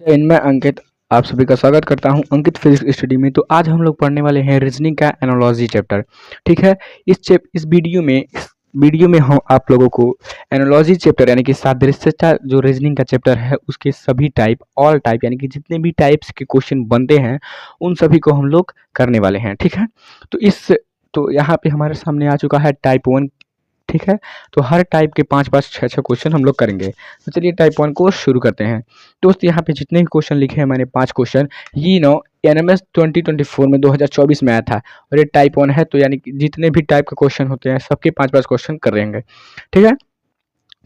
जय हिंद, मैं अंकित आप सभी का स्वागत करता हूं अंकित फिजिक्स स्टडी में। तो आज हम लोग पढ़ने वाले हैं रीजनिंग का एनालॉजी चैप्टर। ठीक है। इस वीडियो में हम आप लोगों को एनालॉजी चैप्टर यानी कि सादृश्यता जो रीजनिंग का चैप्टर है उसके सभी टाइप ऑल टाइप यानी कि जितने भी टाइप्स के क्वेश्चन बनते हैं उन सभी को हम लोग करने वाले हैं। ठीक है। तो यहाँ पे हमारे सामने आ चुका है टाइप 1। ठीक है। तो हर टाइप के 5-5 6-6 क्वेश्चन हम लोग करेंगे। तो चलिए टाइप 1 को शुरू करते हैं। दोस्त यहाँ पे जितने भी क्वेश्चन लिखे हैं मैंने 5 क्वेश्चन ये एनएमएस 2024 में 2024 में आया था और ये टाइप 1 है। तो यानी कि जितने भी टाइप के क्वेश्चन होते हैं सबके 5-5 क्वेश्चन कर रहेंगे। ठीक है।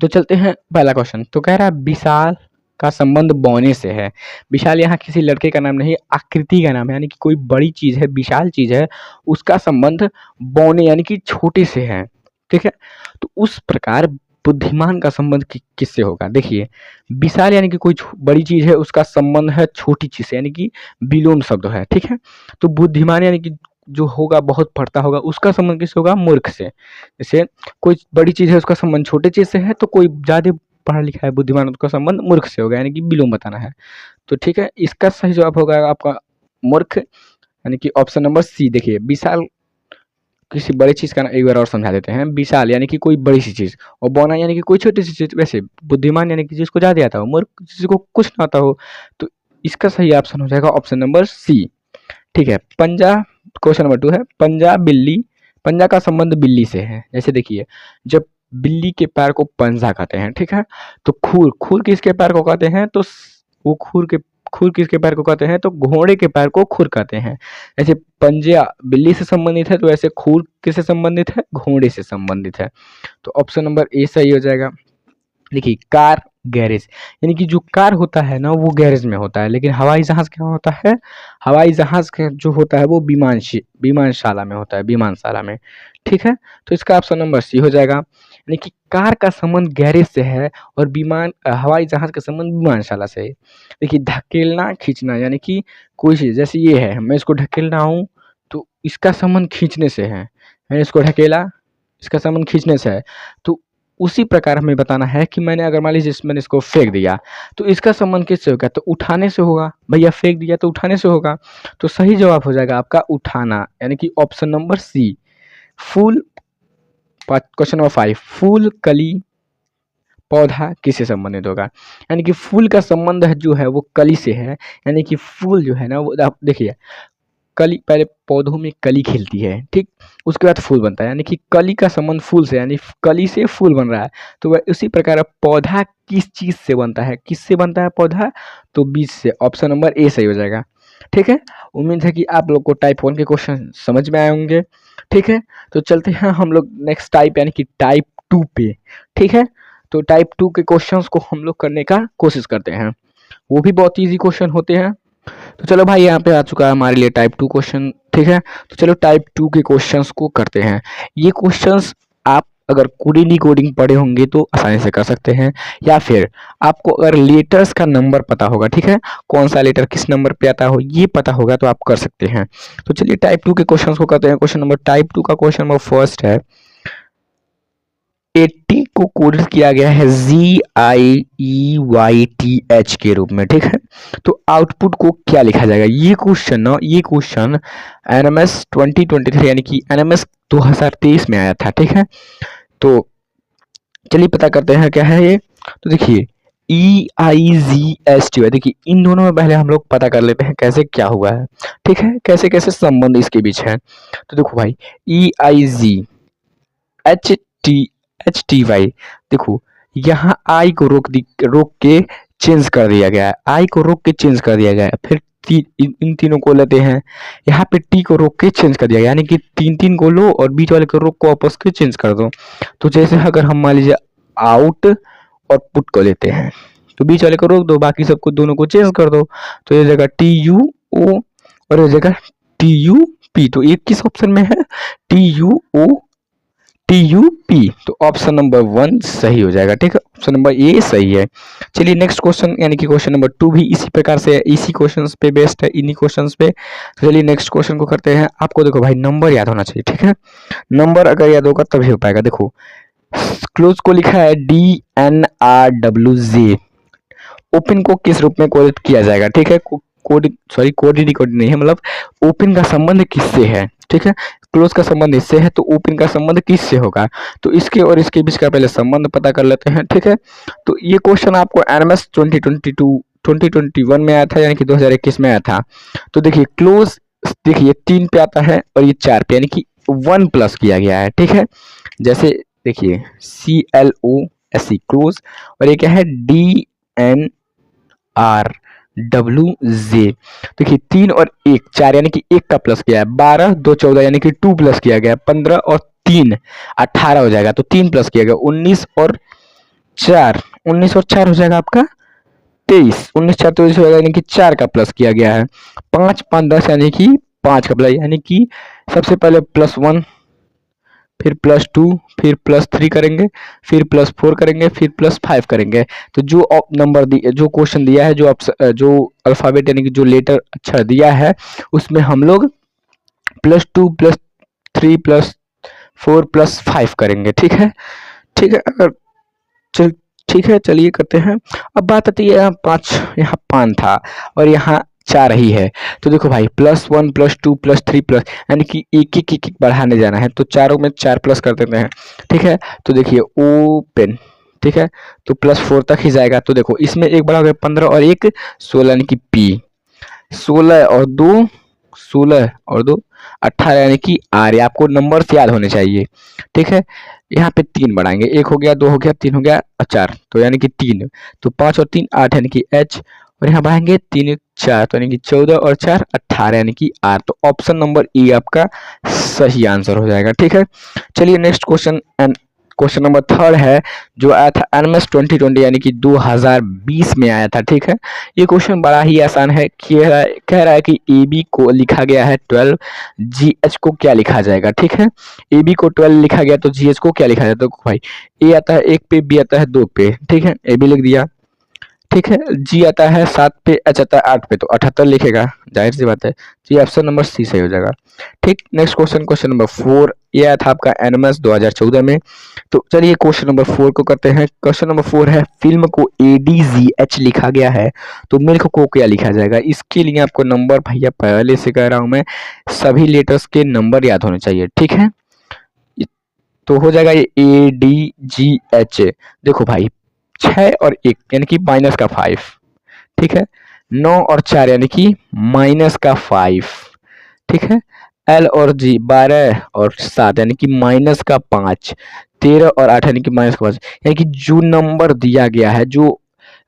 तो चलते हैं पहला क्वेश्चन। तो कह रहा है विशाल का संबंध बौने से है। विशाल यहाँ किसी लड़के का नाम नहीं, आकृति का नाम है, यानी कि कोई बड़ी चीज है, विशाल चीज है, उसका संबंध बौने यानी कि छोटे से है। ठीक है। तो उस प्रकार बुद्धिमान का संबंध किससे होगा? देखिए, विशाल यानी कि कोई बड़ी चीज है, उसका संबंध है छोटी चीज से, यानी कि विलोम शब्द है। ठीक है। तो बुद्धिमान यानी कि जो होगा बहुत पढ़ता होगा, उसका संबंध किससे होगा? मूर्ख से। जैसे कोई बड़ी चीज है उसका संबंध छोटे चीज से है, तो कोई ज्यादा पढ़ा लिखा है बुद्धिमान उसका संबंध मूर्ख से होगा, यानी कि विलोम बताना है। तो ठीक है, इसका सही जवाब होगा आपका मूर्ख, यानी कि ऑप्शन नंबर सी। देखिए, विशाल किसी बड़ी चीज का एक बार और समझा देते हैं। विशाल यानी कि कोई बड़ी सी चीज और बौना यानी कि कोई छोटी सी चीज। वैसे बुद्धिमान यानी कि जिसको ज्यादा आता हो, मूर्ख जिसको कुछ ना आता हो। तो इसका सही ऑप्शन हो जाएगा ऑप्शन नंबर सी। ठीक है। पंजा, क्वेश्चन नंबर 2 है, पंजा बिल्ली, पंजा का संबंध बिल्ली से है। जैसे देखिए, जब बिल्ली के पैर को पंजा कहते हैं, ठीक है, तो खूर, खूर किसके पैर को कहते हैं? तो वो खूर किसके पैर को कहते हैं? तो घोड़े के पैर को खुर कहते हैं। ऐसे पंजा बिल्ली से संबंधित है, तो ऐसे खूर किससे संबंधित है? घोड़े से संबंधित है। तो ऑप्शन नंबर ए सही हो जाएगा। देखिए, कार गैरेज, यानी कि जो कार होता है ना वो गैरेज में होता है, लेकिन हवाई जहाज क्या होता है? हवाई जहाज का जो होता है वो विमानशाला में होता है, विमानशाला में। ठीक है। तो इसका ऑप्शन नंबर सी हो जाएगा, यानी कि कार का संबंध गैरेज से है और हवाई जहाज का संबंध विमानशाला से है। देखिए, धकेलना खींचना, यानी कि कोई चीज जैसे ये है, मैं इसको ढकेल रहा हूँ तो इसका संबंध खींचने से है। मैंने इसको ढकेला, इसका संबंध खींचने से है। तो उसी प्रकार हमें बताना है कि मैंने अगर मान लीजिए मैंने इसको फेंक दिया तो इसका संबंध किससे होगा? तो उठाने से होगा। भैया फेंक दिया तो उठाने से होगा। तो सही जवाब हो जाएगा आपका उठाना, यानी कि ऑप्शन नंबर सी। फूल, क्वेश्चन नंबर 5, फूल कली पौधा किससे संबंधित होगा? यानी कि फूल का संबंध जो है वो कली से है। यानी कि फूल जो है ना वो आप देखिए, कली पहले पौधों में कली खिलती है, ठीक, उसके बाद फूल बनता है, यानी कि कली का संबंध फूल से, यानी कली से फूल बन रहा है। तो वह उसी प्रकार पौधा किस चीज से बनता है? किससे बनता है पौधा? तो बीज से। ऑप्शन नंबर ए सही हो जाएगा। ठीक है। उम्मीद है कि आप लोग को टाइप 1 के क्वेश्चन समझ में आए होंगे। ठीक है। तो चलते हैं हम लोग नेक्स्ट टाइप यानी कि टाइप 2 पे। ठीक है। तो टाइप 2 के क्वेश्चंस को हम लोग करने का कोशिश करते हैं, वो भी बहुत ईजी क्वेश्चन होते हैं। तो चलो भाई, यहाँ पे आ चुका है हमारे लिए टाइप 2 क्वेश्चन। ठीक है। तो चलो टाइप 2 के क्वेश्चंस को करते हैं। ये क्वेश्चंस आप अगर कोडिंग डिकोडिंग पढ़े होंगे तो आसानी से कर सकते हैं, या फिर आपको अगर लेटर्स का नंबर पता होगा, ठीक है, कौन सा लेटर किस नंबर पे आता हो ये पता होगा तो आप कर सकते हैं। तो चलिए टाइप 2 के क्वेश्चंस को करते हैं। क्वेश्चन नंबर टाइप 2 का क्वेश्चन नंबर फर्स्ट है, 80 को कोडित किया गया है GIEYTH के रूप में। ठीक है। तो आउटपुट को क्या लिखा जाएगा? ये क्वेश्चन एनएमएस 2023 यानी कि एनएमएस 2023 में आया था। ठीक है। तो चलिए पता करते हैं क्या है ये। तो देखिए, EIGST, देखिए इन दोनों में पहले हम लोग पता कर लेते हैं कैसे क्या हुआ है। ठीक है, कैसे कैसे संबंध इसके बीच है। तो देखो भाई, EIGHTY, देखो यहाँ आई को रोक के चेंज कर दिया गया है, आई को रोक के चेंज कर दिया गया है। फिर इन तीनों को लेते हैं, यहाँ पे टी को रोक के चेंज कर दिया गया, यानी कि तीन तीन को लो और बीच वाले को रोक को आपस के चेंज कर दो। तो जैसे अगर हम मान लीजिए आउट और पुट को लेते हैं, तो बीच वाले को रोक दो, बाकी सबको दोनों को चेंज कर दो। तो ये जगह TUO और ये जगह TUP। तो ये किस ऑप्शन में है? TUP। तो ऑप्शन नंबर 1 सही हो जाएगा। ठीक है, ऑप्शन नंबर ए सही है। चलिए नेक्स्ट क्वेश्चन यानी कि क्वेश्चन नंबर 2 भी इसी प्रकार से, इसी क्वेश्चंस पे बेस्ड है, इन्हीं क्वेश्चंस पे। तो चलिए नेक्स्ट क्वेश्चन को करते हैं। आपको देखो भाई, नंबर याद होना चाहिए। ठीक है, नंबर अगर याद होगा तभी हो पाएगा। देखो क्लोज को लिखा है DNRWJ, ओपन को किस रूप में कोडित किया जाएगा, ठीक है। कोडिड नहीं है, मतलब ओपन का संबंध किससे है, ठीक है। क्लोज का संबंध इससे है तो ओपन का संबंध किससे होगा, तो इसके और इसके बीच का पहले संबंध पता कर लेते हैं, ठीक है। तो ये क्वेश्चन आपको एनएमएस 2021 में आया था, यानी कि 2021 में आया था। तो देखिए क्लोज, देखिए 3 पे आता है और ये 4 पे, यानी कि 1 प्लस किया गया है, ठीक है। जैसे देखिए CLOSE क्लोज, और ये क्या है DNRWJ। देखिए 3 और 1 4, यानी कि 1 का प्लस किया है। 12 2 14, यानी कि 2 प्लस किया गया। 15 और 3 18 हो जाएगा, तो 3 प्लस किया गया। 19 और 4 हो जाएगा आपका 23। 19 4 23 हो जाएगा, यानी कि 4 का प्लस किया गया है। 5 5 10, यानी कि 5 का प्लस, यानी कि सबसे पहले +1, फिर +2, फिर +3 करेंगे, फिर +4 करेंगे, फिर +5 करेंगे। तो जो नंबर जो क्वेश्चन दिया है, जो अल्फाबेट यानी कि जो लेटर अक्षर दिया है, उसमें हम लोग +2 +3 +4 +5 करेंगे, ठीक है। ठीक है, अगर चल ठीक है, चलिए करते हैं। अब बात आती है यहाँ 5 था और यहाँ 4 ही है। तो देखो भाई +1 +2 +3 प्लस, यानी कि एक बढ़ाने जाना है, तो चारों में 4 प्लस कर देते हैं, ठीक है। तो देखिए ओपन, ठीक है, तो +4 तक ही जाएगा। तो देखो इसमें एक बड़ा हो गया 15 और 1 16, यानी कि P। 16 और 2 18, यानी कि R। ये आपको नंबर से याद होने चाहिए, ठीक है। यहाँ पे 3 बढ़ाएंगे, 1 हो गया, 2 हो गया, 3 हो गया और 4, तो यानी कि 3। तो 5 और 3 8, यानी कि H। और यहाँ बढ़ाएंगे 3 4, तो यानी कि 14 और 4 18, यानी कि R। तो ऑप्शन नंबर E आपका सही आंसर हो जाएगा, ठीक है। चलिए नेक्स्ट क्वेश्चन, क्वेश्चन नंबर 3 है, जो आया था एनएमएस 2020, यानी कि 2020 में आया था, ठीक है। ये क्वेश्चन बड़ा ही आसान है। कह रहा है कि AB को लिखा गया है 12, GH को क्या लिखा जाएगा, ठीक है। AB को 12 लिखा गया, तो GH को क्या लिखा जाएगा। तो भाई A आता है 1 पे, B आता है 2 पे, ठीक है, AB लिख दिया, ठीक है। G आता है 7 पे, H आता है 8 पे, तो 78 लिखेगा, जाहिर सी बात है। तो ये ऑप्शन नंबर C सही हो जाएगा, ठीक। नेक्स्ट क्वेश्चन, क्वेश्चन नंबर 4, ये आया था आपका एनएमएस 2014 में। तो चलिए क्वेश्चन नंबर 4 को करते हैं। क्वेश्चन नंबर 4 है, फिल्म को ADGH लिखा गया है, तो मिल्क को क्या लिखा जाएगा। इसके लिए आपको नंबर, भैया पहले से कह रहा हूं मैं, सभी लेटर्स के नंबर याद होने चाहिए, ठीक है। तो हो जाएगा ये ADGH। देखो भाई 6 और 1, यानी कि -5, ठीक है। 9 और 4, यानी कि -5, ठीक है। L और G 12 और 7, यानी कि -5। 13 और 8, यानी कि -5, यानी कि जो नंबर दिया गया है, जो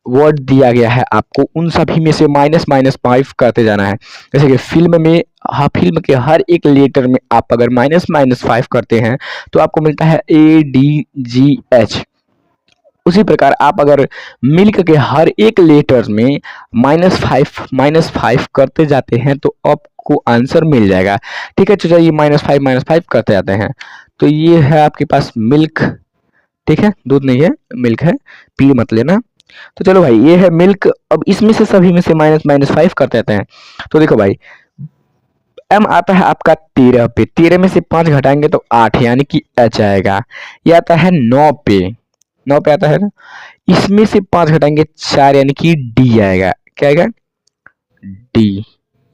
वर्ड दिया गया है आपको, उन सभी में से -5 करते जाना है। जैसे कि फिल्म में, हाँ, फिल्म के हर एक लेटर में आप अगर -5 करते हैं तो आपको मिलता है ADGH। उसी प्रकार आप अगर मिल्क के हर एक लेटर में -5 करते जाते हैं तो आपको आंसर मिल जाएगा, ठीक है। तो चलिए -5 करते जाते हैं। तो ये है आपके पास मिल्क, ठीक है, दूध नहीं है, मिल्क है, पी मत लेना। तो चलो भाई ये है मिल्क। अब इसमें से सभी में से -5 करते जाते हैं। तो देखो भाई M आता है आपका 13 पे, 13 में से 5 घटाएंगे तो 8, यानी कि H आएगा। ये आता है 9 पे, 9 पे आता है ना, इसमें से 5 घटाएंगे 4, यानी कि D आएगा। क्या आएगा, D,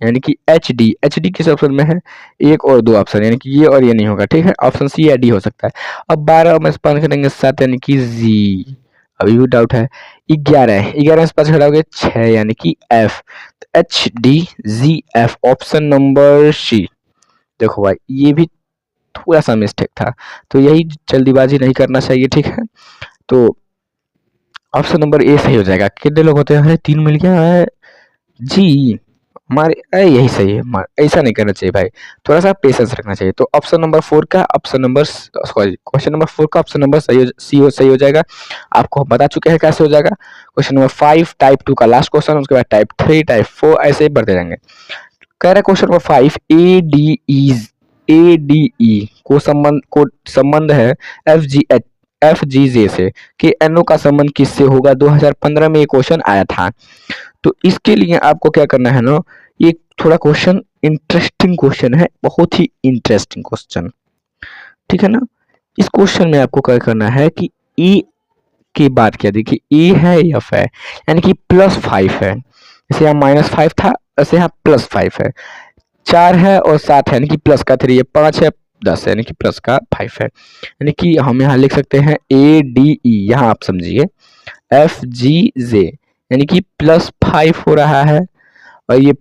यानी कि HD। HD किस ऑप्शन में है, 1 और 2 ऑप्शन, यानी कि ये और ये नहीं होगा, ठीक है। ऑप्शन C या D हो सकता है। अब 12 में से 5 घटाएंगे 7, यानी कि Z। अभी भी डाउट है। 11 में से 5 घटाओगे 6, यानी कि F। HDGF, option number C। देखो भाई ये भी थोड़ा सा मिस्टेक था, तो यही जल्दीबाजी नहीं करना चाहिए, ठीक है। तो ऑप्शन नंबर A सही हो जाएगा। कितने लोग होते हैं, 3 मिल गया है जी हमारे, यही सही है। ऐसा नहीं करना चाहिए भाई, थोड़ा सा पेशेंस रखना चाहिए। तो ऑप्शन नंबर 4 का option number, sorry, question number 4 का ऑप्शन नंबर सही हो जाएगा। आपको हम बता चुके हैं कैसे हो जाएगा। क्वेश्चन नंबर 5, टाइप 2 का लास्ट क्वेश्चन, उसके बाद टाइप 3, टाइप 4, ऐसे ही बढ़ते जाएंगे। कह रहा है क्वेश्चन नंबर 5, ADE को संबंध है FGJ से, कि NO का संबंध किससे होगा। 2015 में ये क्वेश्चन आया था। तो इसके लिए आपको क्या करना है ना, ये थोड़ा क्वेश्चन इंटरेस्टिंग क्वेश्चन है, बहुत ही इंटरेस्टिंग क्वेश्चन, ठीक है ना। इस क्वेश्चन में आपको क्या करना है कि E की बात किया, देखिए ए है एफ है यानी कि +5 है। जैसे यहाँ -5 था, ऐसे यहाँ +5 है। 4 है और 7 है यानी कि प्लस का 3 है। 5 है 10 है यानी कि प्लस का 5 है। यानी कि हम यहाँ लिख सकते हैं ADE, यहाँ आप समझिए FGJ यानी कि +5 हो रहा है और ये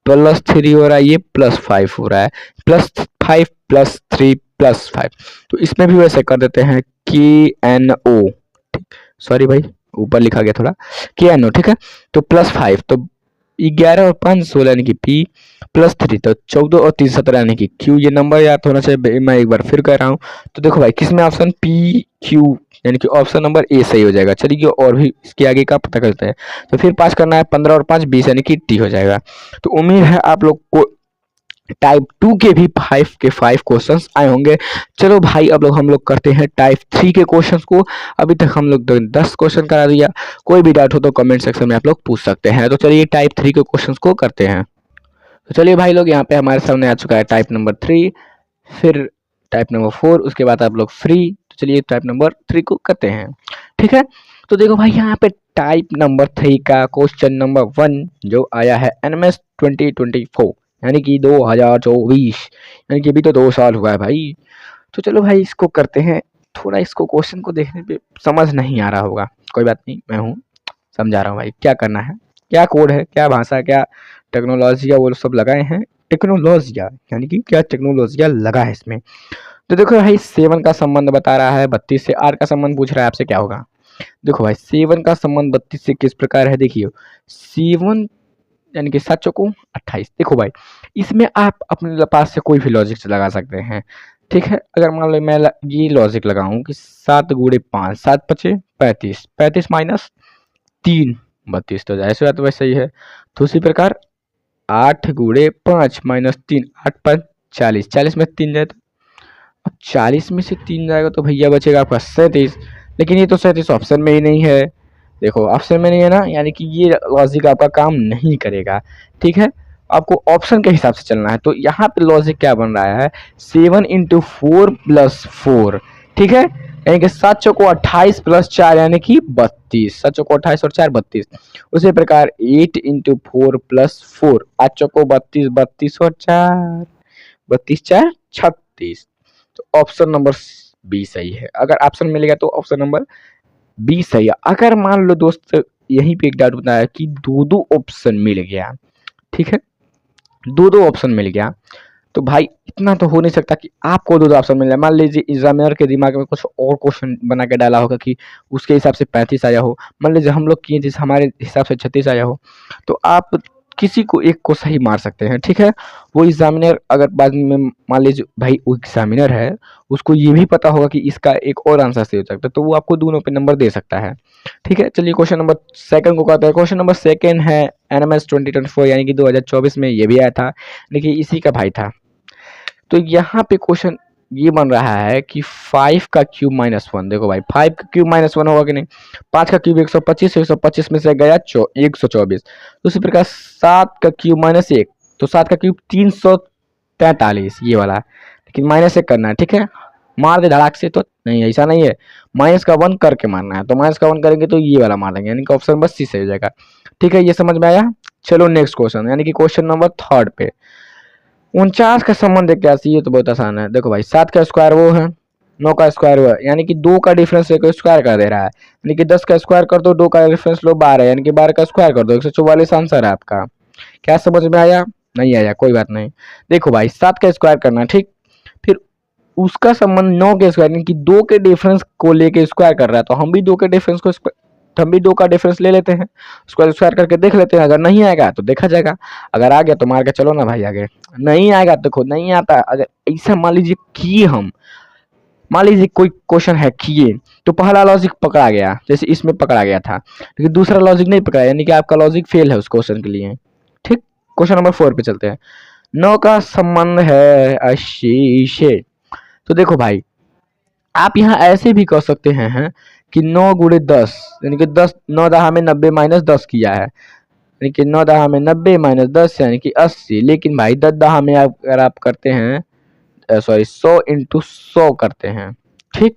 +3 हो रहा है, ये +5 हो रहा है। +5 +3 +5, तो इसमें भी वैसे कर देते हैं KNO। सॉरी भाई, ऊपर लिखा गया थोड़ा, KNO, ठीक है। तो +5 तो 11 और 5 16 यानी कि P, +3 तो 14 और 3 17 यानी कि Q। ये नंबर याद होना चाहिए, मैं एक बार फिर कह रहा हूँ। तो देखो भाई, किसमें ऑप्शन PQ यानी कि ऑप्शन नंबर ए सही हो जाएगा। चलिए और भी इसके आगे का पता करते हैं। तो फिर 5 करना है, 15 और 5 20 यानी कि T हो जाएगा। तो उम्मीद है आप लोग को टाइप 2 के भी 5 के 5 क्वेश्चंस आए होंगे। चलो भाई, अब लोग हम लोग करते हैं टाइप 3 के क्वेश्चंस को। अभी तक हम लोग 10 क्वेश्चन करा दिया। कोई भी डाउट हो तो कमेंट सेक्शन में आप लोग पूछ सकते हैं। तो चलिए टाइप 3 के क्वेश्चंस को करते हैं। तो चलिए भाई लोग, यहाँ पे हमारे सामने आ चुका है टाइप नंबर 3, फिर टाइप नंबर 4, उसके बाद आप लोग फ्री। तो चलिए टाइप नंबर 3 को करते हैं, ठीक है। तो देखो भाई, यहाँ पे टाइप नंबर 3 का क्वेश्चन नंबर 1 जो आया है NMS 2024 यानी कि 2024, यानी कि अभी तो 2 साल हुआ है भाई। तो चलो भाई, इसको करते हैं। थोड़ा इसको क्वेश्चन को देखने पे समझ नहीं आ रहा होगा, कोई बात नहीं, मैं हूँ समझा रहा हूँ भाई। क्या करना है, क्या कोड है, क्या भाषा, क्या टेक्नोलॉजी वो सब लगाए हैं। टेक्नोलॉजिया यानी कि क्या टेक्नोलॉजिया लगा है इसमें। तो देखो भाई, 7 का संबंध बता रहा है 32 से। R का संबंध पूछ रहा है आपसे, क्या होगा। देखो भाई, 7 का संबंध 32 से किस प्रकार है, देखिए 7 यानी कि 7 चौको 28। देखो भाई, इसमें आप अपने पास से कोई भी लॉजिक लगा सकते हैं, ठीक है। अगर मान लो मैं ये लॉजिक लगाऊं कि 7 गुणे 5 7 पचे 35, 35 माइनस 3 32, तो ऐसे बात वैसे ही है। तो उसी प्रकार 8 गुणे 5 माइनस 3 8 5 40, 40 में 3 जाए तो अब 40 में से 3 जाएगा तो भैया बचेगा आपका 37। लेकिन ये तो 37 ऑप्शन में ही नहीं है। देखो ऑप्शन में नहीं है ना, यानी कि ये लॉजिक आपका काम नहीं करेगा, ठीक है। आपको ऑप्शन के हिसाब से चलना है। तो यहाँ पे लॉजिक क्या बन रहा है, 7 इंटू 4 प्लस 4, ठीक है। यानी कि 7 चौको 28 प्लस 4 यानी कि 32, 7 चौको 28 और 4 32। उसी प्रकार 8 इंटू 4 प्लस 4, 8 चौको 32 32 और 4 32 4 36। तो ऑप्शन नंबर बी सही है। अगर ऑप्शन मिलेगा तो ऑप्शन नंबर बी सही है। अगर मान लो दोस्त, यहीं पे एक डाउट बताया कि दो ऑप्शन मिल गया, ठीक है, दो ऑप्शन मिल गया, तो भाई इतना तो हो नहीं सकता कि आपको दो ऑप्शन मिल जाए। मान लीजिए एग्जामिनर के दिमाग में कुछ और क्वेश्चन बना के डाला होगा कि उसके हिसाब से 35 आया हो, मान लीजिए हम लोग किए जिस हमारे हिसाब से 36 आया हो, तो आप किसी को एक को सही मार सकते हैं, ठीक है। वो एग्जामिनर अगर बाद में मान लीजिए भाई वो एग्जामिनर है, उसको ये भी पता होगा कि इसका एक और आंसर सही हो सकता है, तो वो आपको दोनों पे नंबर दे सकता है, ठीक है। चलिए क्वेश्चन नंबर सेकंड को कहते हैं। क्वेश्चन नंबर सेकंड है NMS 2024 यानी कि 2024 में ये भी आया था, लेकिन इसी का भाई था। तो यहाँ पे क्वेश्चन ये बन रहा है कि 5 का क्यूब माइनस 1। देखो भाई, 5 का क्यूब माइनस 1 होगा कि नहीं। 5 का क्यूब 125, 125 में से गया 124। उसी प्रकार 7 का क्यूब माइनस 1, तो 7 का क्यूब 343, ये वाला। लेकिन माइनस 1 करना है, ठीक है। मार दे धड़ाक से तो नहीं, ऐसा नहीं है, माइनस का 1 करके मारना है। तो माइनस का 1 करेंगे तो ये वाला मार देंगे, यानी कि ऑप्शन बस सी सही हो जाएगा, ठीक है। ये समझ में आया। चलो नेक्स्ट क्वेश्चन, यानी कि क्वेश्चन नंबर थर्ड पे 49 का संबंध क्या सी, ये तो बहुत आसान है। देखो भाई, 7 का स्क्वायर वो है, 9 का स्क्वायर वो है, यानी कि 2 का डिफरेंस एक स्क्वायर कर दे रहा है। यानी कि 10 का स्क्वायर कर दो, 2 का डिफरेंस लो 12, यानी कि 12 का स्क्वायर कर दो, 144 आंसर है आपका। क्या समझ में आया, नहीं आया, कोई बात नहीं। देखो भाई, 7 का स्क्वायर करना, ठीक। फिर उसका संबंध 9 के स्क्वायर यानी कि 2 के डिफरेंस को लेके स्क्वायर कर रहा है, तो हम भी 2 के डिफरेंस को हम भी 2 का डिफरेंस ले लेते हैं, उसको स्क्वायर करके देख लेते हैं। अगर नहीं आएगा तो देखा जाएगा, अगर आ गया तो मार के चलो ना भाई आगे। नहीं आएगा तो खुद नहीं आता। अगर ऐसा मान लीजिए किए हम, मान लीजिए कोई क्वेश्चन है किए, तो पहला लॉजिक पकड़ा गया, जैसे इसमें पकड़ा गया था, लेकिन दूसरा लॉजिक नहीं पकड़ा, यानी कि आपका लॉजिक फेल है उस क्वेश्चन के लिए, ठीक। क्वेश्चन नंबर 4 पे चलते हैं। 9 का संबंध है 80 से। तो देखो भाई, आप यहाँ ऐसे भी कर सकते हैं कि 9 गुणे 10 यानी कि 10, 9 दहा में 90 माइनस 10 किया है, यानी कि 9 दहा में 90 माइनस 10 यानी कि 80। लेकिन भाई 10 दहा में अगर आप करते हैं, सॉरी 100 इंटू 100 करते हैं, ठीक।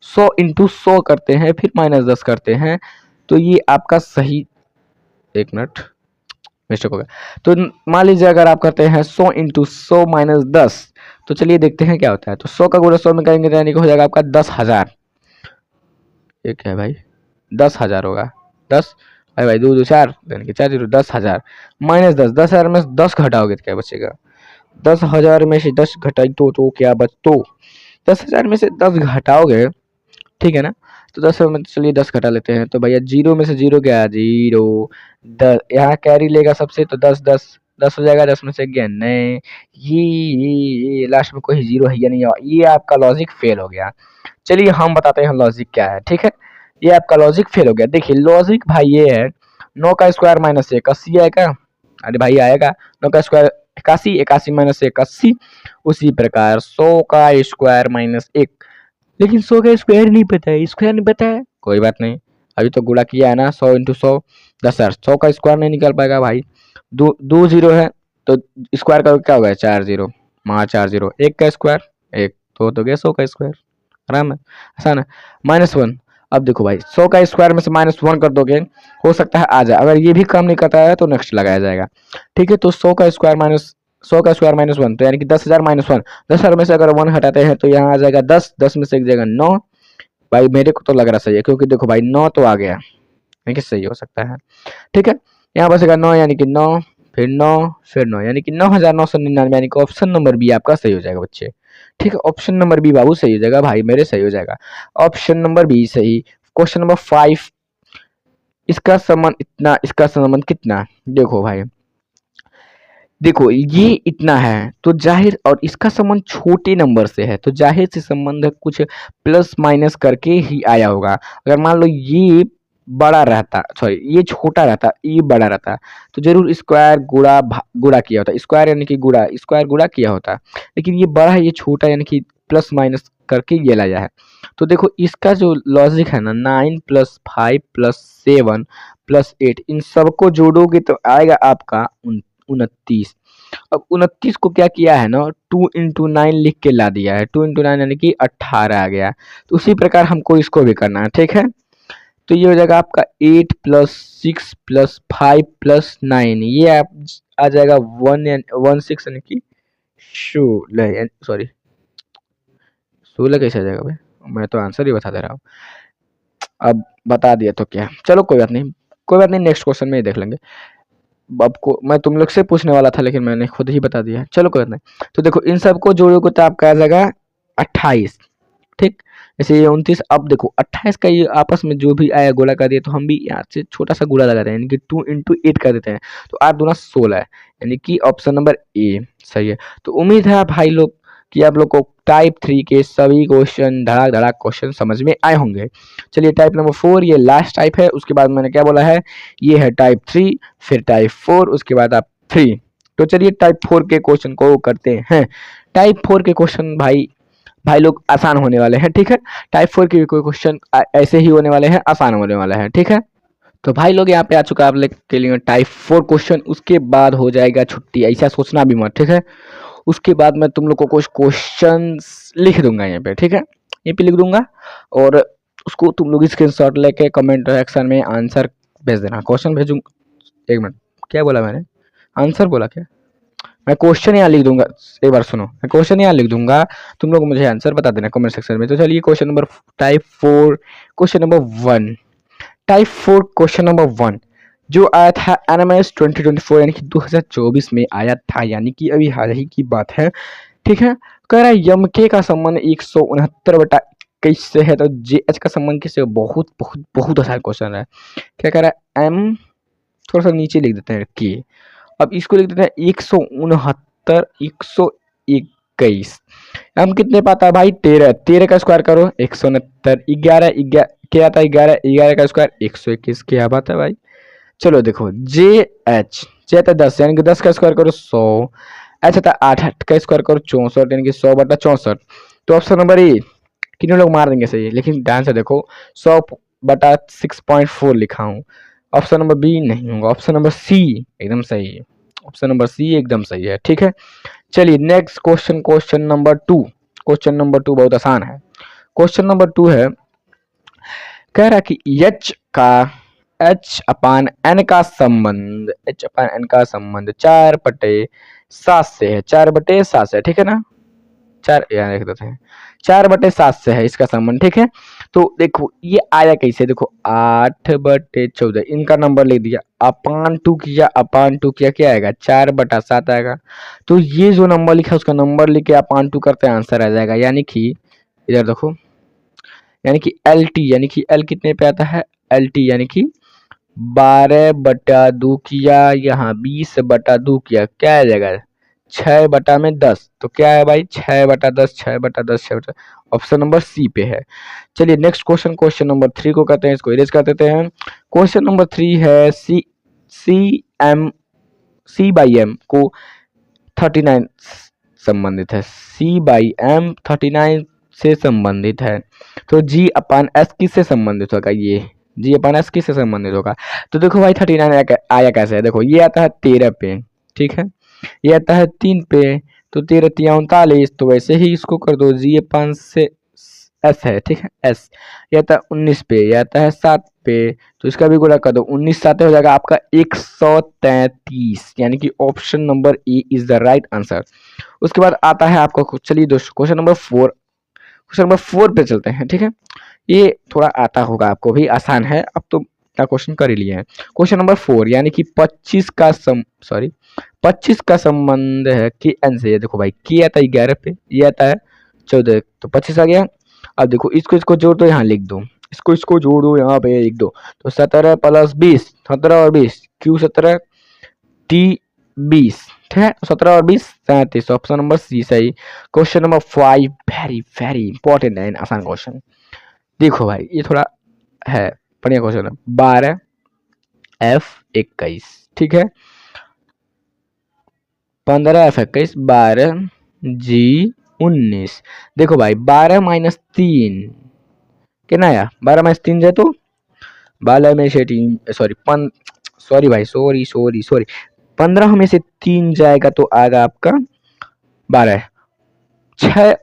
100 इंटू 100 करते हैं फिर -10 करते हैं, तो ये आपका सही, एक मिनट मिस्टेक हो गया। तो मान लीजिए अगर आप करते हैं 100 इंटू 100 -10, तो चलिए देखते हैं क्या होता है। तो 100 का गुणा 100 में करेंगे तो यानी कि हो जाएगा आपका 10,000। ये क्या है भाई, 10,000 होगा। 10 अरे भाई, 2 2 4 यानी कि 4 0, 10,000 -10, 10,000 में से 10 घटाओगे तो क्या बचेगा? 10,000 में से 10 घटाई तो क्या बच, तो 10,000 में से 10 घटाओगे, ठीक है ना? तो 10 में चलिए 10 घटा लेते हैं, तो भैया जीरो में से जीरो क्या है? जीरो। 10 यहाँ कैरी लेगा सबसे, तो 10 10 10 हो जाएगा, 10 में से गया नहीं। ये लास्ट में कोई जीरो है या नहीं, ये आपका लॉजिक फेल हो गया। चलिए हम बताते हैं लॉजिक क्या है, ठीक है? ये आपका लॉजिक फेल हो गया। देखिए लॉजिक भाई ये है, 9 का स्क्वायर माइनस 1 80 आएगा। अरे भाई आएगा, 9 का स्क्वायर 81, 81 माइनस 1 80। उसी प्रकार 100 का स्क्वायर माइनस 1, लेकिन 100 का स्क्वायर नहीं पता है, स्क्वायर नहीं पता है, कोई बात नहीं, अभी तो गुणा किया है ना, 100 इंटू 100 10,000। 100 का स्क्वायर नहीं निकल पाएगा भाई, दो दो जीरो है तो स्क्वायर का क्या होगा? 4 जीरो, माँ 4 जीरो, एक का स्क्वायर एक, तो गया 100 का स्क्वायर। आराम है, आसान है। -1, अब देखो भाई 100 का स्क्वायर में से -1 कर दोगे, हो सकता है आ जाए। अगर ये भी काम नहीं करता है तो नेक्स्ट लगाया जाएगा, ठीक है? तो 100 का स्क्वायर -1, तो यानी कि 10,000 -1, 10,000 में से अगर 1 हटाते हैं तो यहाँ आ जाएगा 10, 10 में से एक जगह 9। भाई मेरे को तो लग रहा सही है, क्योंकि देखो भाई 9 तो आ गया, देखिए सही हो सकता है, ठीक है? यहाँ बचेगा 9, यानी कि 9 फिर 9 फिर 9, यानी कि 9,999, यानी कि ऑप्शन नंबर बी आपका सही हो जाएगा बच्चे, ठीक है? ऑप्शन नंबर बी बाबू सही हो जाएगा, भाई मेरे सही हो जाएगा, ऑप्शन नंबर बी सही। क्वेश्चन नंबर 5, इसका संबंध इतना, इसका संबंध कितना? देखो भाई, देखो ये इतना है तो जाहिर, और इसका संबंध छोटे नंबर से है तो जाहिर से संबंध कुछ प्लस माइनस करके ही आया होगा। अगर मान लो ये बड़ा रहता, सॉरी ये छोटा रहता, ये बड़ा रहता, तो जरूर स्क्वायर गुणा गुणा किया होता, स्क्वायर यानी कि गुणा, स्क्वायर गुणा किया होता। लेकिन ये बड़ा है, ये छोटा, यानी कि प्लस माइनस करके ये लाया है। तो देखो इसका जो लॉजिक है ना, 9 + 5 + 7 + 8, इन सबको जोड़ोगे तो आएगा आपका 29। अब 29 को क्या किया है ना, 2 × 9 लिख के ला दिया है, 2 × 9 यानी कि 18 आ गया। तो उसी प्रकार हमको इसको भी करना है, ठीक है? तो ये हो जाएगा आपका 8 + 6 + 5 + 9, ये आप आ जाएगा 16, यानी कि 16, सॉरी 16 कैसे आ जाएगा भाई? मैं तो आंसर ही बता दे रहा हूँ। अब बता दिया तो क्या, चलो कोई बात नहीं, कोई बात नहीं, नेक्स्ट क्वेश्चन में ही देख लेंगे। आपको मैं तुम लोग से पूछने वाला था, लेकिन मैंने खुद ही बता दिया, चलो कोई बात नहीं। तो देखो इन सबको जोड़ोगे तो आपका आ जाएगा 28, ठीक? जैसे ये 29, अब देखो 28 का ये आपस में जो भी आया गोला कर दिया, तो हम भी यहाँ से छोटा सा गुणा लगा दें, यानी कि 2 × 8 कर देते हैं, तो 8 दूना 16 है, यानी कि ऑप्शन नंबर ए सही है। तो उम्मीद है भाई लोग कि आप लोग को टाइप 3 के सभी क्वेश्चन, धड़ाक धड़ाक क्वेश्चन समझ में आए होंगे। चलिए टाइप नंबर 4, ये लास्ट टाइप है, उसके बाद मैंने क्या बोला है, ये है टाइप 3, फिर टाइप 4, उसके बाद आप 3। तो चलिए टाइप 4 के क्वेश्चन को करते हैं। टाइप 4 के क्वेश्चन भाई भाई लोग आसान होने वाले हैं, ठीक है? टाइप 4 के कोई क्वेश्चन ऐसे ही होने वाले हैं, आसान होने वाला है, ठीक है? तो भाई लोग यहाँ पे आ चुका है आप लोग के लिए टाइप 4 क्वेश्चन, उसके बाद हो जाएगा छुट्टी, ऐसा सोचना भी मत, ठीक है? उसके बाद मैं तुम लोग को कुछ क्वेश्चन लिख दूंगा यहाँ पे, ठीक है? यहीं पे लिख दूंगा, और उसको तुम लोग स्क्रीनशॉट लेके कमेंट सेक्शन में आंसर भेज देना। क्वेश्चन भेजूँ, एक मिनट, क्या बोला मैंने? आंसर बोला क्या? मैं क्वेश्चन यहाँ लिख दूंगा, एक बार सुनो, मैं क्वेश्चन यहाँ लिख दूंगा, तुम लोग मुझे आंसर बता देना कमेंट सेक्शन में। तो चलिए question number type 4, question number 1, type 4 question number 1 जो आया था एनएमएस 2024, यानी कि 2024 में आया था, यानी कि अभी हाल ही की बात है, ठीक है? कह रहा है यम के का संबंध 169/21 से है, तो जे एच का संबंध किससे? बहुत बहुत बहुत आसान क्वेश्चन है। क्या कह रहा है, एम थोड़ा सा नीचे लिख देते हैं के, अब इसको लिख देते हैं 169 121। हम कितने पाता है भाई? 13, 13 का स्क्वायर करो 169, 11 क्या आता है? 11, 11 का स्क्वायर 121, क्या बात है भाई? चलो देखो जे एच, जे आता है 10, यानी कि 10 का स्क्वायर करो 100, एच आता है 8, 8 का स्क्वायर करो 64, यानी कि 100/64। तो ऑप्शन नंबर ए, कितने लोग मार देंगे सही, लेकिन ध्यान से देखो 100/6.4 लिखा हूँ। ऑप्शन नंबर बी नहीं होगा, ऑप्शन नंबर सी एकदम सही है, ऑप्शन नंबर सी एकदम सही है, ठीक है? चलिए next question, question number 2, question number 2 बहुत आसान है। क्वेश्चन नंबर 2 है, कह रहा कि h/n का संबंध 4/7 से है, 4/7 से, ठीक है ना, 4 यहाँ लिख देते हैं, 4/7 से है इसका संबंध, ठीक है। तो देखो ये आया कैसे, देखो 8/14 इनका नंबर ले दिया, अपान 2 किया क्या आएगा, 4/7 आएगा। तो ये जो नंबर लिखा है उसका नंबर लेके अपान 2 करते हैं, आंसर आ जाएगा। यानी कि इधर देखो, यानी कि एल कितने पे आता है, यानी कि 12/2 किया, यहाँ 20/2 किया, क्या आ जाएगा 6/10। तो क्या है भाई 6/10, 6/10, 6/10, ऑप्शन नंबर सी पे है। चलिए नेक्स्ट क्वेश्चन, क्वेश्चन नंबर 3 को करते हैं, इसको इरेज कर देते हैं। क्वेश्चन नंबर 3 है C/M को 39 संबंधित है, C/M 39 से संबंधित है। तो G/S किससे संबंधित होगा, ये G/S किससे संबंधित होगा। तो देखो भाई 39 आया कैसे है, देखो ये आता है 13 पे, ठीक है, ये आता है 3 पे, तो 13 3 39, तो वैसे ही इसको कर दो, G/5 से S है, ठीक है, S ये आता है 19 पे, ये आता है 7 पे, तो इसका भी गुणा कर दो, 19 7 हो जाएगा आपका 133, यानी कि option number A is the right answer. उसके बाद आता है आपका, चलिए दोस्तों क्वेश्चन नंबर 4 पे चलते हैं, ठीक है। ये थोड़ा आता होगा आपको भी, आसान है, अब तो क्या क्वेश्चन कर ही लिए हैं। क्वेश्चन नंबर 4 यानी कि 25 का संबंध है कि एन से। देखो भाई के आता है 11 पे, ये आता है 14, तो 25 आ गया। अब देखो इसको जोड़ दो, यहाँ लिख दो, इसको जोड़ दो, यहाँ पे लिख दो, तो 17 + 20, 17 और 20, Q 17 T 20, ठीक है, 17 और 20 37, ऑप्शन नंबर सी सही। Question number 5 very very important है, आसान क्वेश्चन। देखो भाई ये थोड़ा है बढ़िया क्वेश्चन है, 12F21, ठीक है, 15F21, 12G19। देखो भाई 12 - 3 कितना आया, 12 - 3 जाए तो 12 में से 3 सॉरी भाई, सॉरी 15 में से 3 जाएगा तो आएगा आपका 12, 6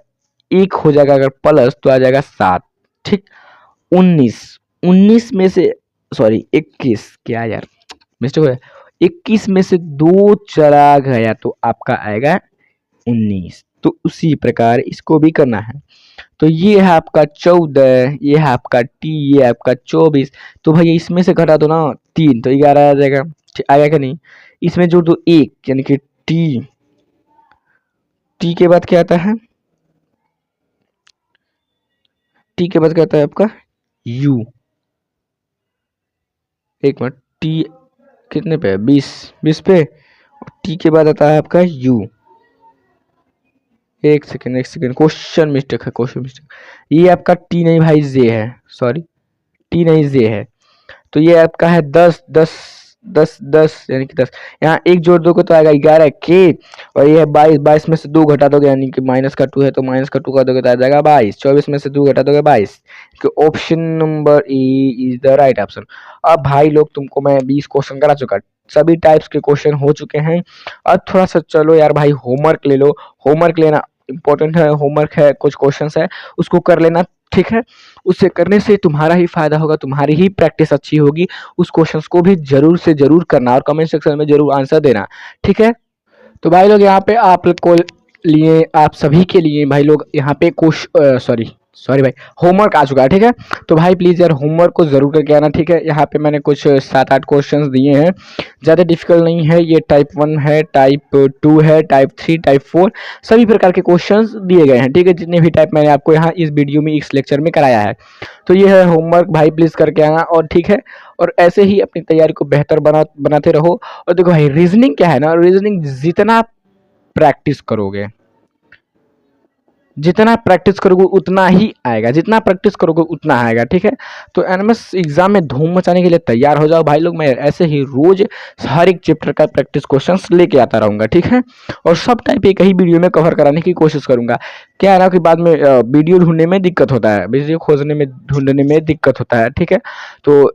1 हो जाएगा अगर प्लस तो आ जाएगा 7, ठीक। 19 में से 21, क्या यार मिस्टेक हो गया, 21 में से 2 चला गया तो आपका आएगा 19। तो उसी प्रकार इसको भी करना है। तो ये है आपका 14, ये है आपका टी, ये है आपका 24। तो भैया इसमें से घटा दो ना 3, तो 11 आ जाएगा, आएगा क्या नहीं। इसमें जोड़ दो 1, यानी कि टी के बाद क्या आता है, टी के बाद क्या आता है आपका यू। एक मिनट, टी कितने पे है, 20 पे, टी के बाद आता है आपका यू। एक सेकेंड, क्वेश्चन मिस्टेक है, ये आपका टी नहीं भाई जे है, सॉरी टी नहीं जे है। तो ये आपका है 10 यानी कि 10, यहाँ एक जोड़ दो तो आएगा 11 के, और ये है 22 में से 2 घटा दोगे, यानी कि -2 है तो -2 कर दोगे तो आ जाएगा 22, 24 में से 2 घटा दोगे 22। Option number A is the right option. अब भाई लोग तुमको मैं 20 क्वेश्चन करा चुका, सभी टाइप्स के क्वेश्चन हो चुके हैं। अब थोड़ा सा चलो यार भाई होमवर्क ले लो, होमवर्क लेना इंपॉर्टेंट है, होमवर्क है, कुछ क्वेश्चंस है उसको कर लेना, ठीक है। उससे करने से तुम्हारा ही फायदा होगा, तुम्हारी ही प्रैक्टिस अच्छी होगी। उस क्वेश्चंस को भी जरूर से जरूर करना और कमेंट सेक्शन में जरूर आंसर देना, ठीक है। तो भाई लोग यहाँ पे आप लोग को लिए, आप सभी के लिए भाई लोग यहाँ पे सॉरी भाई होमवर्क आ चुका है, ठीक है। तो भाई प्लीज़ यार होमवर्क को ज़रूर करके आना, ठीक है। यहाँ पे मैंने कुछ 7-8 क्वेश्चंस दिए हैं, ज़्यादा डिफिकल्ट नहीं है। ये टाइप 1 है, टाइप 2 है, टाइप 3, टाइप 4 सभी प्रकार के क्वेश्चंस दिए गए हैं, ठीक है। जितने भी टाइप मैंने आपको यहाँ इस वीडियो में इस लेक्चर में कराया है। तो ये है होमवर्क, भाई प्लीज़ करके आना, और ठीक है। और ऐसे ही अपनी तैयारी को बेहतर बनाते रहो। और देखो भाई रीजनिंग क्या है ना, रीजनिंग जितना प्रैक्टिस करोगे, जितना प्रैक्टिस करोगे उतना ही आएगा, जितना प्रैक्टिस करोगे उतना आएगा, ठीक है। तो एनएमएस एग्जाम में धूम मचाने के लिए तैयार हो जाओ भाई लोग। मैं ऐसे ही रोज हर एक चैप्टर का प्रैक्टिस क्वेश्चंस लेके आता रहूंगा, ठीक है। और सब टाइप एक ही वीडियो में कवर कराने की कोशिश करूंगा। क्या है ना कि बाद में वीडियो ढूंढने में दिक्कत होता है, वीडियो खोजने में ढूंढने में दिक्कत होता है, ठीक है। तो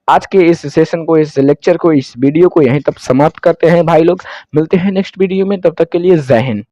आज के इस सेशन को, इस लेक्चर को, इस वीडियो को यहीं तक समाप्त करते हैं भाई लोग। मिलते हैं नेक्स्ट वीडियो में, तब तक के लिए जय हिंद।